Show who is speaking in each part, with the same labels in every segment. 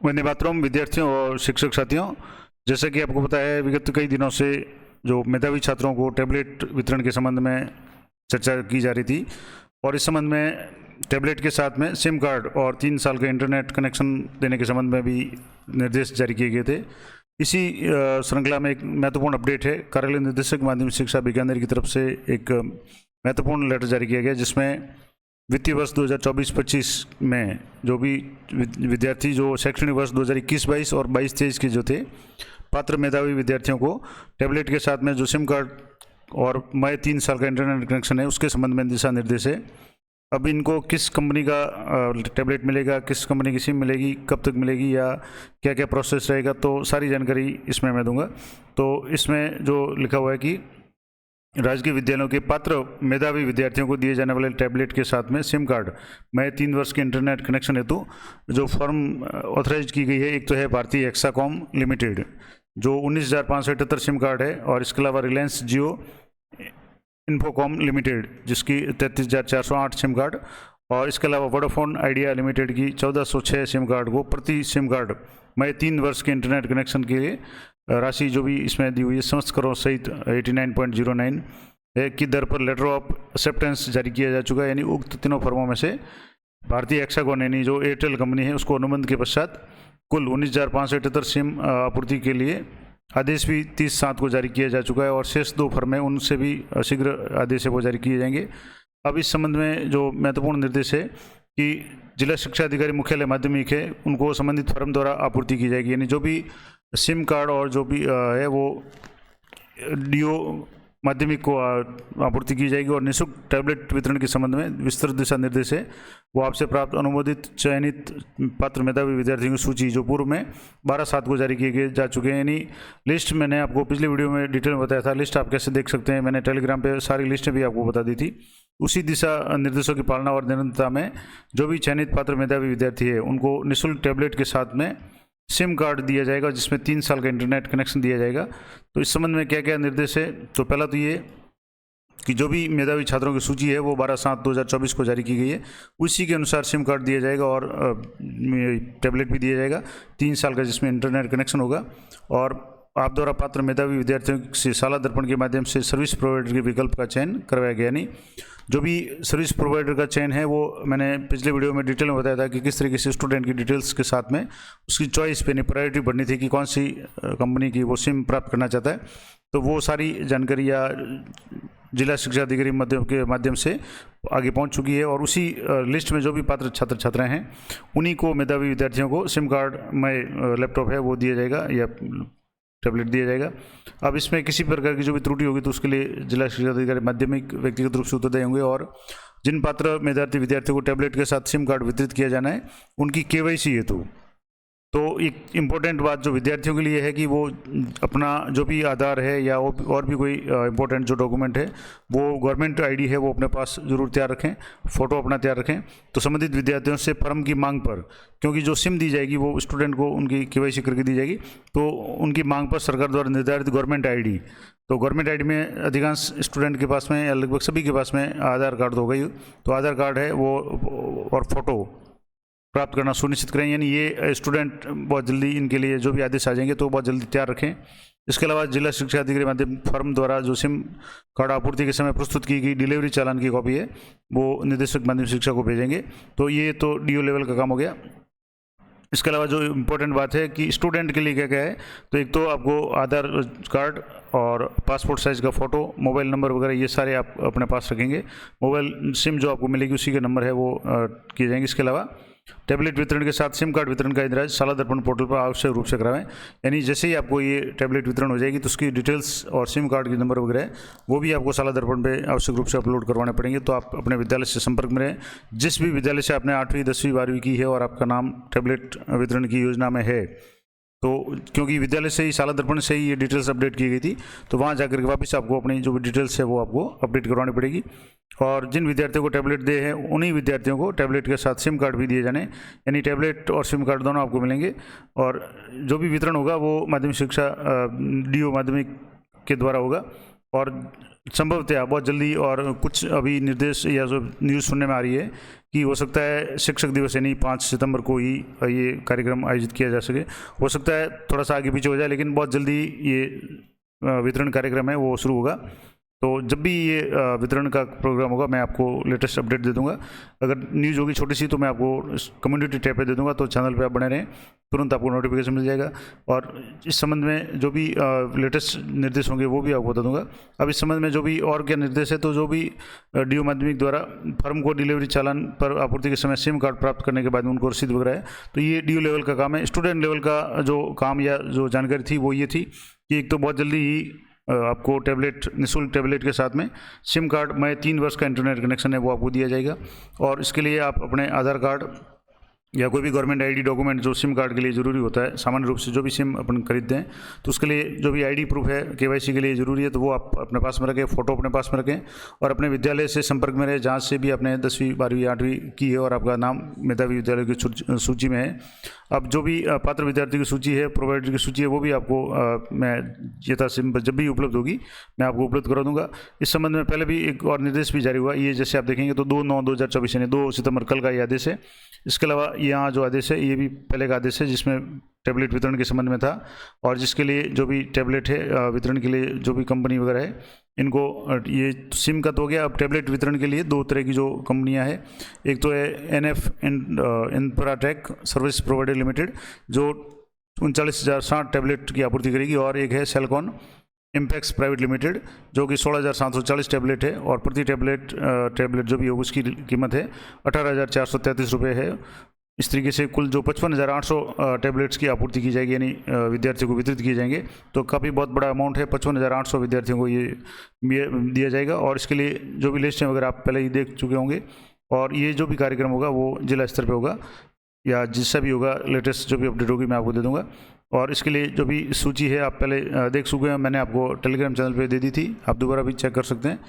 Speaker 1: वंदे मातरम विद्यार्थियों और शिक्षक साथियों, जैसा कि आपको पता है विगत कई दिनों से जो मेधावी छात्रों को टैबलेट वितरण के संबंध में चर्चा की जा रही थी और इस संबंध में टैबलेट के साथ में सिम कार्ड और 3 साल का इंटरनेट कनेक्शन देने के संबंध में भी निर्देश जारी किए गए थे। इसी श्रृंखला में एक महत्वपूर्ण अपडेट है। कार्यालय निदेशक माध्यमिक शिक्षा विज्ञान की तरफ से एक महत्वपूर्ण लेटर जारी किया गया, जिसमें वित्तीय वर्ष 2024-25 में जो भी विद्यार्थी जो शैक्षणिक वर्ष 2021-22 और 22-23 के जो थे पात्र मेधावी विद्यार्थियों को टैबलेट के साथ में जो सिम कार्ड और 3 साल का इंटरनेट कनेक्शन है उसके संबंध में दिशा निर्देश है। अब इनको किस कंपनी का टैबलेट मिलेगा, किस कंपनी की सिम मिलेगी, कब तक मिलेगी या क्या क्या प्रोसेस रहेगा, तो सारी जानकारी इसमें मैं दूंगा। तो इसमें जो लिखा हुआ है कि राजकीय विद्यालयों के पात्र मेधावी विद्यार्थियों को दिए जाने वाले टैबलेट के साथ में सिम कार्ड 3 वर्ष के इंटरनेट कनेक्शन हेतु जो फर्म ऑथराइज की गई है, एक तो है भारतीय एक्साकॉम लिमिटेड जो 19,578 सिम कार्ड है, और इसके अलावा रिलायंस जियो इन्फोकॉम लिमिटेड जिसकी 33,408 सिम कार्ड, और इसके अलावा वोडाफोन आइडिया लिमिटेड की 1,406 सिम कार्ड को प्रति सिम कार्ड 3 वर्ष के इंटरनेट कनेक्शन के लिए राशि जो भी इसमें दी हुई है समस्त करों सहित 89.09 की दर पर लेटर ऑफ एक्सेप्टेंस जारी किया जा चुका है। यानी उक्त तीनों फर्मों में से भारतीय एक्साकॉन यानी जो एयरटेल कंपनी है उसको अनुबंध के पश्चात कुल 19,578 सिम आपूर्ति के लिए आदेश भी 30/7 को जारी किया जा चुका है, और शेष 2 फर्में उनसे भी शीघ्र आदेश वो जारी किए जाएंगे। अब इस संबंध में जो महत्वपूर्ण निर्देश है कि जिला शिक्षा अधिकारी मुख्यालय माध्यमिक है उनको संबंधित फर्म द्वारा आपूर्ति की जाएगी। यानी जो भी सिम कार्ड और जो भी है वो डीओ माध्यमिक को आपूर्ति की जाएगी, और निःशुल्क टैबलेट वितरण के संबंध में विस्तृत दिशा निर्देश है वो आपसे प्राप्त अनुमोदित चयनित पात्र मेधावी विद्यार्थियों की सूची जो पूर्व में 12/7 को जारी किए जा चुके हैं। यानी लिस्ट मैंने आपको पिछली वीडियो में डिटेल में बताया था, लिस्ट आप कैसे देख सकते हैं, मैंने टेलीग्राम पे सारी लिस्टें भी आपको बता दी थी। उसी दिशा निर्देशों की पालना और निरंतरता में जो भी चयनित पात्र मेधावी विद्यार्थी है उनको निःशुल्क टैबलेट के साथ में सिम कार्ड दिया जाएगा जिसमें 3 साल का इंटरनेट कनेक्शन दिया जाएगा। तो इस संबंध में क्या क्या निर्देश है, तो पहला तो ये कि जो भी मेधावी छात्रों की सूची है वो 12/7/2024 को जारी की गई है, उसी के अनुसार सिम कार्ड दिया जाएगा और टैबलेट भी दिया जाएगा 3 साल का जिसमें इंटरनेट कनेक्शन होगा। और आप द्वारा पात्र मेधावी विद्यार्थियों से शाला दर्पण के माध्यम से सर्विस प्रोवाइडर के विकल्प का चयन करवाया गया। यानी जो भी सर्विस प्रोवाइडर का चयन है वो मैंने पिछले वीडियो में डिटेल में बताया था कि किस तरीके से स्टूडेंट की डिटेल्स के साथ में उसकी चॉइस पे प्रायोरिटी बढ़नी थी कि कौन सी कंपनी की वो सिम प्राप्त करना चाहता है। तो वो सारी जानकारी या जिला शिक्षा अधिकारी के माध्यम से आगे पहुंच चुकी है, और उसी लिस्ट में जो भी पात्र छात्र छात्राएं हैं उन्हीं को मेधावी विद्यार्थियों को सिम कार्ड में लैपटॉप है वो दिया जाएगा या टैबलेट दिया जाएगा। अब इसमें किसी प्रकार की जो भी त्रुटि होगी तो उसके लिए जिला शिक्षा अधिकारी माध्यमिक व्यक्तिगत रूप से उत्तरदायी होंगे, और जिन पात्र मेधावी विद्यार्थियों को टैबलेट के साथ सिम कार्ड वितरित किया जाना है उनकी केवाईसी हेतु तो एक इम्पोर्टेंट बात जो विद्यार्थियों के लिए है कि वो अपना जो भी आधार है या और भी कोई इम्पोर्टेंट जो डॉक्यूमेंट है वो गवर्नमेंट आईडी है वो अपने पास जरूर तैयार रखें, फ़ोटो अपना तैयार रखें। तो संबंधित विद्यार्थियों से फर्म की मांग पर, क्योंकि जो सिम दी जाएगी वो स्टूडेंट को उनकी केवाईसी करके दी जाएगी, तो उनकी मांग पर सरकार द्वारा निर्धारित गवर्नमेंट आईडी, तो गवर्नमेंट आईडी में अधिकांश स्टूडेंट के पास में या लगभग सभी के पास में आधार कार्ड तो होगा ही, तो आधार कार्ड है वो और फोटो प्राप्त करना सुनिश्चित करें। यानी ये स्टूडेंट बहुत जल्दी इनके लिए जो भी आदेश आ जाएंगे तो बहुत जल्दी तैयार रखें। इसके अलावा जिला शिक्षा अधिकारी माध्यम फर्म द्वारा जो सिम कार्ड आपूर्ति के समय प्रस्तुत की गई डिलीवरी चालान की कॉपी है वो निदेशक माध्यमिक शिक्षा को भेजेंगे। तो ये तो डीओ लेवल का काम हो गया। इसके अलावा जो इम्पोर्टेंट बात है कि स्टूडेंट के लिए क्या क्या है, तो एक तो आपको आधार कार्ड और पासपोर्ट साइज़ का फ़ोटो, मोबाइल नंबर वगैरह ये सारे आप अपने पास रखेंगे। मोबाइल सिम जो आपको मिलेगी उसी के नंबर है वो किए जाएंगे। इसके अलावा टैबलेट वितरण के साथ सिम कार्ड वितरण का इंतजाम शाला दर्पण पोर्टल पर आवश्यक रूप से करावें। यानी जैसे ही आपको ये टैबलेट वितरण हो जाएगी तो उसकी डिटेल्स और सिम कार्ड के नंबर वगैरह वो भी आपको शाला दर्पण पे आवश्यक रूप से अपलोड करवाने पड़ेंगे। तो आप अपने विद्यालय से संपर्क में रहें, जिस भी विद्यालय से आपने 8वीं 10वीं 12वीं की है और आपका नाम टैबलेट वितरण की योजना में है, तो क्योंकि विद्यालय से ही शाला दर्पण से ही ये डिटेल्स अपडेट की गई थी, तो वहाँ जाकर के वापस आपको अपनी जो भी डिटेल्स है वो आपको अपडेट करवानी पड़ेगी। और जिन विद्यार्थियों को टैबलेट दे हैं उन्हीं विद्यार्थियों को टैबलेट के साथ सिम कार्ड भी दिए जाने, यानी टैबलेट और सिम कार्ड दोनों आपको मिलेंगे। और जो भी वितरण होगा वो माध्यमिक शिक्षा डीओ माध्यमिक के द्वारा होगा, और संभवतः बहुत जल्दी, और कुछ अभी निर्देश या जो न्यूज़ सुनने में आ रही है कि हो सकता है शिक्षक दिवस यानी 5 सितंबर को ही ये कार्यक्रम आयोजित किया जा सके। हो सकता है थोड़ा सा आगे पीछे हो जाए, लेकिन बहुत जल्दी ये वितरण कार्यक्रम है वो शुरू होगा। तो जब भी ये वितरण का प्रोग्राम होगा मैं आपको लेटेस्ट अपडेट दे दूंगा। अगर न्यूज़ होगी छोटी सी तो मैं आपको कम्युनिटी टैब पे दे दूंगा, तो चैनल पे आप बने रहें, तुरंत आपको नोटिफिकेशन मिल जाएगा। और इस संबंध में जो भी लेटेस्ट निर्देश होंगे वो भी आपको बता दूंगा। अब इस संबंध में जो भी और क्या निर्देश है, तो जो भी डीओ माध्यमिक द्वारा फर्म को डिलीवरी चालान पर आपूर्ति के समय सिम कार्ड प्राप्त करने के बाद उनको रसीद वगैरह है, तो ये डीओ लेवल का काम है। स्टूडेंट लेवल का जो काम या जो जानकारी थी वो ये थी कि एक तो बहुत जल्दी ही आपको टैबलेट, निःशुल्क टैबलेट के साथ में सिम कार्ड में 3 वर्ष का इंटरनेट कनेक्शन है वो आपको दिया जाएगा। और इसके लिए आप अपने आधार कार्ड या कोई भी गवर्नमेंट आईडी डॉक्यूमेंट जो सिम कार्ड के लिए ज़रूरी होता है, सामान्य रूप से जो भी सिम अपन खरीदते हैं तो उसके लिए जो भी आईडी प्रूफ है केवाईसी के लिए ज़रूरी है, तो वो आप अपने पास में रखें, फ़ोटो अपने पास में रखें, और अपने विद्यालय से संपर्क में रहे जहाँ से भी आपने 10वीं 12वीं 8वीं की है और आपका नाम मेधावी विद्यालय की सूची में है। अब जो भी पात्र विद्यार्थी की सूची है, प्रोवाइडर की सूची है, वो भी आपको मैं यथासंभव जब भी उपलब्ध होगी मैं आपको उपलब्ध करा दूंगा। इस संबंध में पहले भी एक और निर्देश भी जारी हुआ, ये जैसे आप देखेंगे तो 2/9/2024 यानी 2 सितंबर कल का ये आदेश है। इसके अलावा यहाँ जो आदेश है ये भी पहले का आदेश है जिसमें टैबलेट वितरण के संबंध में था, और जिसके लिए जो भी टैबलेट है वितरण के लिए जो भी कंपनी वगैरह है इनको, ये सिम का तो हो गया। अब टैबलेट वितरण के लिए 2 तरह की जो कंपनियां हैं, एक तो है NF Infratech service provider limited जो 39,060 टैबलेट की आपूर्ति करेगी, और एक है सेलकॉन इम्पैक्स प्राइवेट लिमिटेड जो कि 16,740 टैबलेट है, और प्रति टैबलेट जो भी होगी उसकी कीमत है 18,433 रुपये है। इस तरीके से कुल जो 55,800 टैबलेट्स की आपूर्ति की जाएगी, यानी विद्यार्थियों को वितरित किए जाएंगे। तो काफ़ी बहुत बड़ा अमाउंट है, 55,800 विद्यार्थियों को ये दिया जाएगा। और इसके लिए जो भी लिस्ट है वगैरह आप पहले ही देख चुके होंगे, और ये जो भी कार्यक्रम होगा वो जिला स्तर पर होगा या जिससे भी होगा, लेटेस्ट जो भी अपडेट होगी मैं आपको दे दूँगा। और इसके लिए जो भी सूची है आप पहले देख चुके हैं, मैंने आपको टेलीग्राम चैनल पे दे दी थी, आप दोबारा भी चेक कर सकते हैं।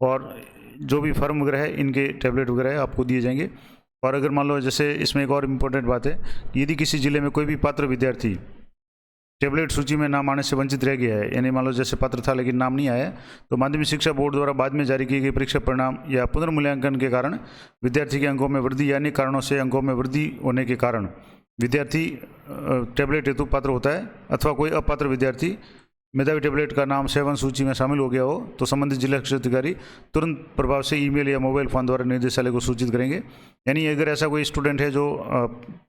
Speaker 1: और जो भी फर्म वगैरह है इनके टैबलेट वगैरह है आपको दिए जाएंगे। और अगर मान लो जैसे इसमें एक और इम्पोर्टेंट बात है, यदि किसी ज़िले में कोई भी पात्र विद्यार्थी टैबलेट सूची में नाम आने से वंचित रह गया है, यानी मान लो जैसे पात्र था लेकिन नाम नहीं आया, तो माध्यमिक शिक्षा बोर्ड द्वारा बाद में जारी की गई परीक्षा परिणाम या पुनर्मूल्यांकन के कारण विद्यार्थी के अंकों में वृद्धि या अन्य कारणों से अंकों में वृद्धि होने के कारण विद्यार्थी टैबलेट हेतु पात्र होता है, अथवा कोई अपात्र विद्यार्थी मेधावी टैबलेट का नाम सेवन सूची में शामिल हो गया हो, तो संबंधित जिला शिक्षा अधिकारी तुरंत प्रभाव से ईमेल या मोबाइल फोन द्वारा निदेशालय को सूचित करेंगे। यानी अगर ऐसा कोई स्टूडेंट है जो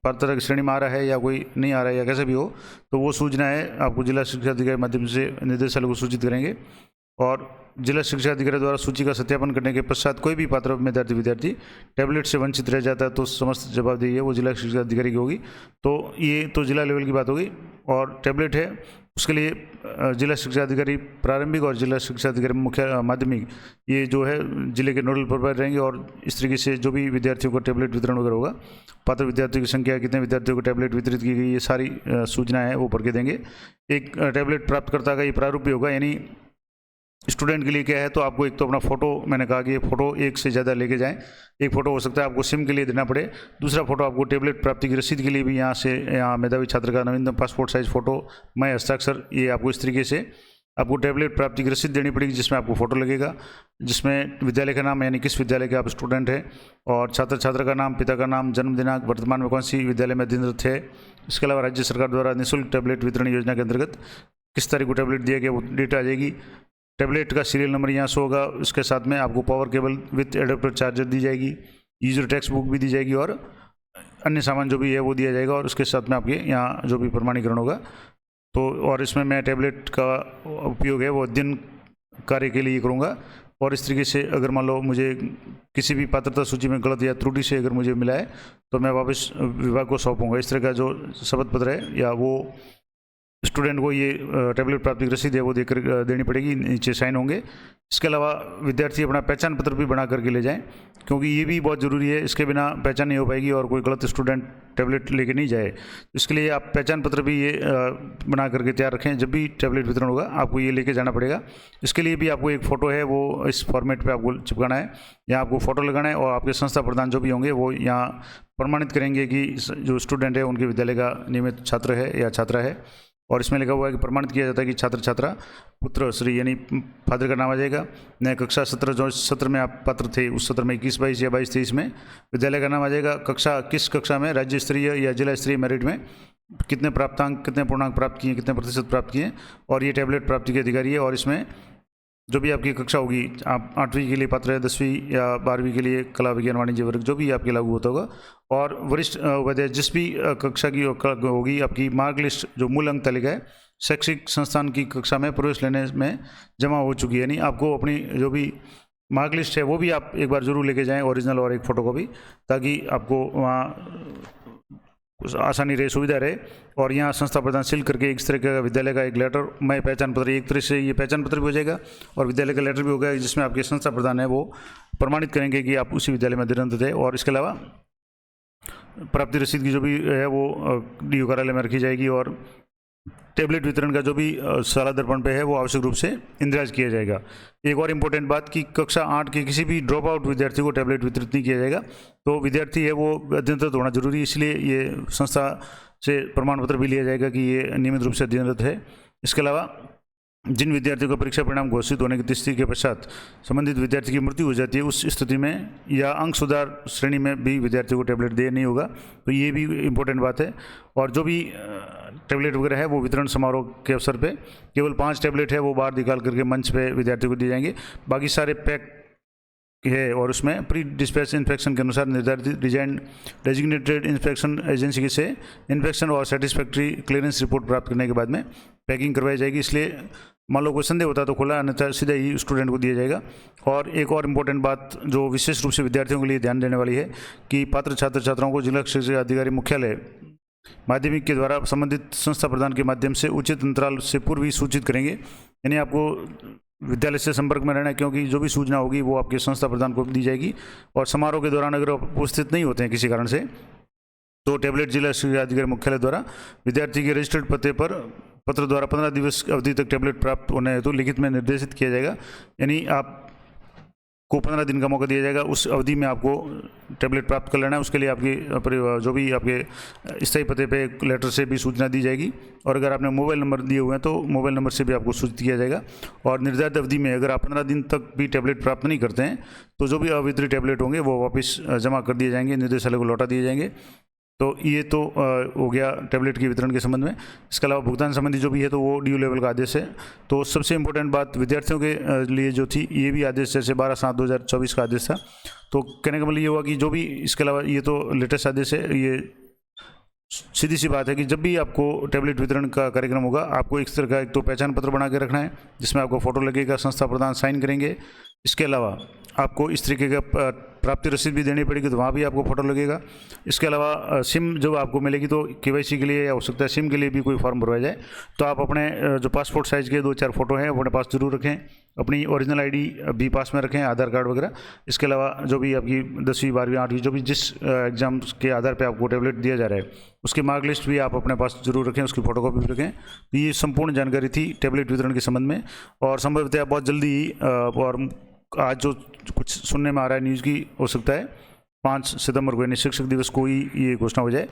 Speaker 1: पात्रता की श्रेणी में आ रहा है या कोई नहीं आ रहा है या कैसे भी हो, तो वो सूचना है आपको जिला शिक्षा अधिकारी के माध्यम से निदेशालय को सूचित करेंगे। और जिला शिक्षा अधिकारी द्वारा सूची का सत्यापन करने के पश्चात कोई भी पात्र मेधावी विद्यार्थी टैबलेट से वंचित रह जाता है तो समस्त जवाबदेही है वो जिला शिक्षा अधिकारी की होगी। तो ये तो जिला लेवल की बात होगी। और टैबलेट है उसके लिए जिला शिक्षा अधिकारी प्रारंभिक और जिला शिक्षा अधिकारी मुख्य माध्यमिक ये जो है जिले के नोडल प्रोवाइडर रहेंगे। और इस तरीके से जो भी विद्यार्थियों को टैबलेट वितरण वगैरह होगा, पात्र विद्यार्थियों की संख्या, कितने विद्यार्थियों को टैबलेट वितरित की गई, ये सारी सूचनाएं वो भर के देंगे। एक टैबलेट प्राप्तकर्ता का ये प्रारूप भी होगा, यानी स्टूडेंट के लिए क्या है, तो आपको एक तो अपना फ़ोटो, मैंने कहा कि ये फ़ोटो एक से ज़्यादा लेके जाएं। एक फ़ोटो हो सकता है आपको सिम के लिए देना पड़े, दूसरा फ़ोटो आपको टैबलेट प्राप्ति की रसीद के लिए भी यहाँ मेधावी छात्र का नवीनतम पासपोर्ट साइज़ फ़ोटो, मैं हस्ताक्षर, ये आपको इस तरीके से आपको टैबलेट प्राप्ति की रसीद देनी पड़ेगी जिसमें आपको फ़ोटो लगेगा, जिसमें विद्यालय का नाम यानी किस विद्यालय के आप स्टूडेंट हैं, और छात्र का नाम, पिता का नाम, जन्म दिनांक, वर्तमान में कौन सी विद्यालय में अध्ययनरत है। इसके अलावा राज्य सरकार द्वारा निःशुल्क टैबलेट वितरण योजना के अंतर्गत किस तारीख को टैबलेट दिया गया वो डेट आ जाएगी। टैबलेट का सीरियल नंबर यहाँ शो होगा, उसके साथ में आपको power cable with adapter charger दी जाएगी, यूजर टेक्स्ट बुक भी दी जाएगी, और अन्य सामान जो भी है वो दिया जाएगा। और उसके साथ में आपके यहाँ जो भी प्रमाणीकरण होगा, तो और इसमें मैं टैबलेट का उपयोग है वो अध्ययन कार्य के लिए करूँगा। और इस तरीके से अगर मान लो मुझे किसी भी पात्रता सूची में गलत या त्रुटि से अगर मुझे मिला है तो मैं वापस विभाग को सौंपूँगा। इस तरह का जो शपथ पत्र है या वो स्टूडेंट को ये टैबलेट प्राप्ति की रसीद है वो देकर देनी पड़ेगी, नीचे साइन होंगे। इसके अलावा विद्यार्थी अपना पहचान पत्र भी बना करके ले जाएं, क्योंकि ये भी बहुत ज़रूरी है, इसके बिना पहचान नहीं हो पाएगी और कोई गलत स्टूडेंट टैबलेट लेके नहीं जाए। इसके लिए आप पहचान पत्र भी ये बना करके तैयार रखें, जब भी टैबलेट वितरण होगा आपको ये लेके जाना पड़ेगा। इसके लिए भी आपको एक फ़ोटो है वो इस फॉर्मेट पर आपको चिपकाना है, यहाँ आपको फ़ोटो लगाना है, और आपके संस्था प्रधान जो भी होंगे वो यहाँ प्रमाणित करेंगे कि जो स्टूडेंट है उनके विद्यालय का नियमित छात्र है या छात्रा है। और इसमें लिखा हुआ है कि प्रमाणित किया जाता है कि छात्र छात्रा पुत्र श्री यानी फादर का नाम आ जाएगा। नया कक्षा सत्र जो सत्र में आप पात्र थे उस सत्र में 21-22 या 22-23 में विद्यालय का नाम आ जाएगा। कक्षा किस कक्षा में राज्य स्तरीय या जिला स्तरीय मेरिट में कितने प्राप्तांक कितने पूर्णांक प्राप्त किए कितने प्रतिशत प्राप्त किए और ये टैबलेट प्राप्ति के अधिकारी है। और इसमें जो भी आपकी कक्षा होगी आप 8वीं के लिए पात्र है 10वीं या 12वीं के लिए कला विज्ञान वाणिज्य वर्ग जो भी आपके लागू होता होगा और वरिष्ठ उपाध्याय जिस भी कक्षा की होगी आपकी मार्क लिस्ट जो मूल अंक तालिका है शैक्षिक संस्थान की कक्षा में प्रवेश लेने में जमा हो चुकी है। यानी आपको अपनी जो भी मार्क लिस्ट है वो भी आप एक बार जरूर लेके जाएं ओरिजिनल और एक फ़ोटोकॉपी ताकि आपको वहाँ आसानी रहे सुविधा रहे। और यहाँ संस्था प्रदान सील करके इस तरह का विद्यालय का एक लेटर मैं पहचान पत्र एक तरह से ये पहचान पत्र भी हो जाएगा और विद्यालय का लेटर भी हो गया जिसमें आपके संस्था प्रदान है वो प्रमाणित करेंगे कि आप उसी विद्यालय में अध्ययनरत थे। और इसके अलावा प्राप्ति रसीद की जो भी है वो डीओ कार्यालय में रखी जाएगी और टैबलेट वितरण का जो भी साला दर्पण पे है वो आवश्यक रूप से इंदिराज किया जाएगा। एक और इम्पोर्टेंट बात कि कक्षा 8 के किसी भी ड्रॉप आउट विद्यार्थी को टैबलेट वितरित नहीं किया जाएगा। तो विद्यार्थी है वो अध्ययनरत होना जरूरी है इसलिए ये संस्था से प्रमाण पत्र भी लिया जाएगा कि ये नियमित रूप से अध्ययनरत है। इसके अलावा जिन विद्यार्थियों का परीक्षा परिणाम घोषित होने की तिथि के पश्चात संबंधित विद्यार्थी की मृत्यु हो जाती है उस स्थिति में या अंक सुधार श्रेणी में भी विद्यार्थी को टैबलेट दे नहीं होगा। तो ये भी इम्पोर्टेंट बात है। और जो भी टैबलेट वगैरह है वो वितरण समारोह के अवसर पे केवल 5 टैबलेट है वो बाहर निकाल करके मंच पे विद्यार्थियों को दिए जाएंगे। बाकी सारे पैक है और उसमें प्री डिस्पैच इंस्पेक्शन के अनुसार निर्धारित डिजाइन डेजिग्नेटेड इंस्पेक्शन एजेंसी से इंस्पेक्शन और सेटिस्फैक्ट्री क्लियरेंस रिपोर्ट प्राप्त करने के बाद में पैकिंग करवाई जाएगी। इसलिए मान लो कोई संदेह होता है तो खुला अन्यथा सीधा ही स्टूडेंट को दिया जाएगा। और एक और इम्पोर्टेंट बात जो विशेष रूप से विद्यार्थियों के लिए ध्यान देने वाली है कि पात्र छात्र छात्राओं को जिला शिक्षा अधिकारी मुख्यालय माध्यमिक के द्वारा संबंधित संस्था प्रदान के माध्यम से उचित अंतराल से पूर्व ही सूचित करेंगे। यानी आपको विद्यालय से संपर्क में रहना है क्योंकि जो भी सूचना होगी वो आपके संस्था प्रदान को दी जाएगी। और समारोह के दौरान अगर आप उपस्थित नहीं होते हैं किसी कारण से तो टैबलेट जिला शिक्षा अधिकारी मुख्यालय द्वारा विद्यार्थी के रजिस्टर्ड पते पर पत्र द्वारा 15 दिवस अवधि तक टैबलेट प्राप्त होने हेतु लिखित में निर्देशित किया जाएगा। यानी आपको 15 दिन का मौका दिया जाएगा उस अवधि में आपको टैबलेट प्राप्त कर लेना है। उसके लिए आपकी जो भी आपके स्थायी पते पे लेटर से भी सूचना दी जाएगी। और अगर आपने मोबाइल नंबर दिए हुए हैं तो मोबाइल नंबर से भी आपको सूचित किया जाएगा। और निर्धारित अवधि में अगर आप 15 दिन तक भी टैबलेट प्राप्त नहीं करते हैं तो जो भी अवितरित टैबलेट होंगे वो वापस जमा कर दिए जाएंगे निदेशालय को लौटा दिए जाएंगे। तो ये तो हो गया टैबलेट के वितरण के संबंध में। इसके अलावा भुगतान संबंधी जो भी है तो वो ड्यू लेवल का आदेश है। तो सबसे इम्पोर्टेंट बात विद्यार्थियों के लिए जो थी ये भी आदेश जैसे 12/7/2024 का आदेश था। तो कहने का मतलब ये हुआ कि जो भी इसके अलावा ये तो लेटेस्ट आदेश है। ये सीधी सी बात है कि जब भी आपको टैबलेट वितरण का कार्यक्रम होगा आपको इस तरह का एक तो पहचान पत्र बना के रखना है जिसमें आपको फ़ोटो लगेगा संस्था प्रधान साइन करेंगे। इसके अलावा आपको इस तरीके का प्राप्ति रसीद भी देनी पड़ेगी तो वहाँ भी आपको फ़ोटो लगेगा। इसके अलावा सिम जब आपको मिलेगी तो केवाईसी के लिए या हो सकता है सिम के लिए भी कोई फॉर्म भरवाया जाए तो आप अपने जो पासपोर्ट साइज़ के 2-4 फ़ोटो हैं अपने पास जरूर रखें। अपनी ओरिजिनल आईडी भी पास में रखें आधार कार्ड वगैरह। इसके अलावा जो भी आपकी 10वीं 12वीं 8वीं जो भी जिस एग्ज़ाम के आधार पर आपको टैबलेट दिया जा रहा है उसकी मार्क लिस्ट भी आप अपने पास जरूर रखें उसकी फ़ोटोकॉपी भी रखें। तो ये संपूर्ण जानकारी थी टैबलेट वितरण के संबंध में। और संभवतः बहुत जल्दी ही और आज जो कुछ सुनने में आ रहा है न्यूज़ की हो सकता है 5 सितंबर को यानी शिक्षक दिवस को ही ये घोषणा हो जाए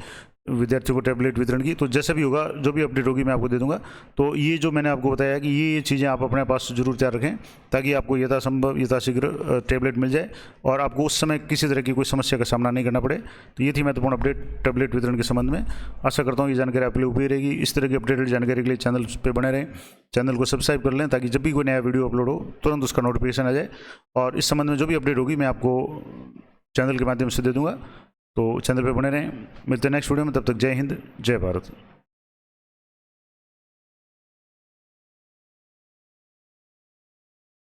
Speaker 1: विद्यार्थियों को टैबलेट वितरण की। तो जैसा भी होगा जो भी अपडेट होगी मैं आपको दे दूंगा। तो ये जो मैंने आपको बताया कि ये चीज़ें आप अपने पास जरूर तैयार रखें ताकि आपको यथासंभव यथाशीघ्र टैबलेट मिल जाए और आपको उस समय किसी तरह की कोई समस्या का सामना नहीं करना पड़े। तो ये थी महत्वपूर्ण अपडेट टैबलेट वितरण के संबंध में। आशा करता हूँ ये जानकारी आपके लिए उपयोगी रहेगी। इस तरह की अपडेटेड जानकारी के लिए चैनल पर बने रहें, चैनल को सब्सक्राइब कर लें ताकि जब भी कोई नया वीडियो अपलोड हो तुरंत उसका नोटिफिकेशन आ जाए। और इस संबंध में जो भी अपडेट होगी मैं आपको चैनल के माध्यम से दे दूंगा। तो चैनल पे बने रहें। मिलते हैं नेक्स्ट वीडियो में, तब तक जय हिंद जय भारत।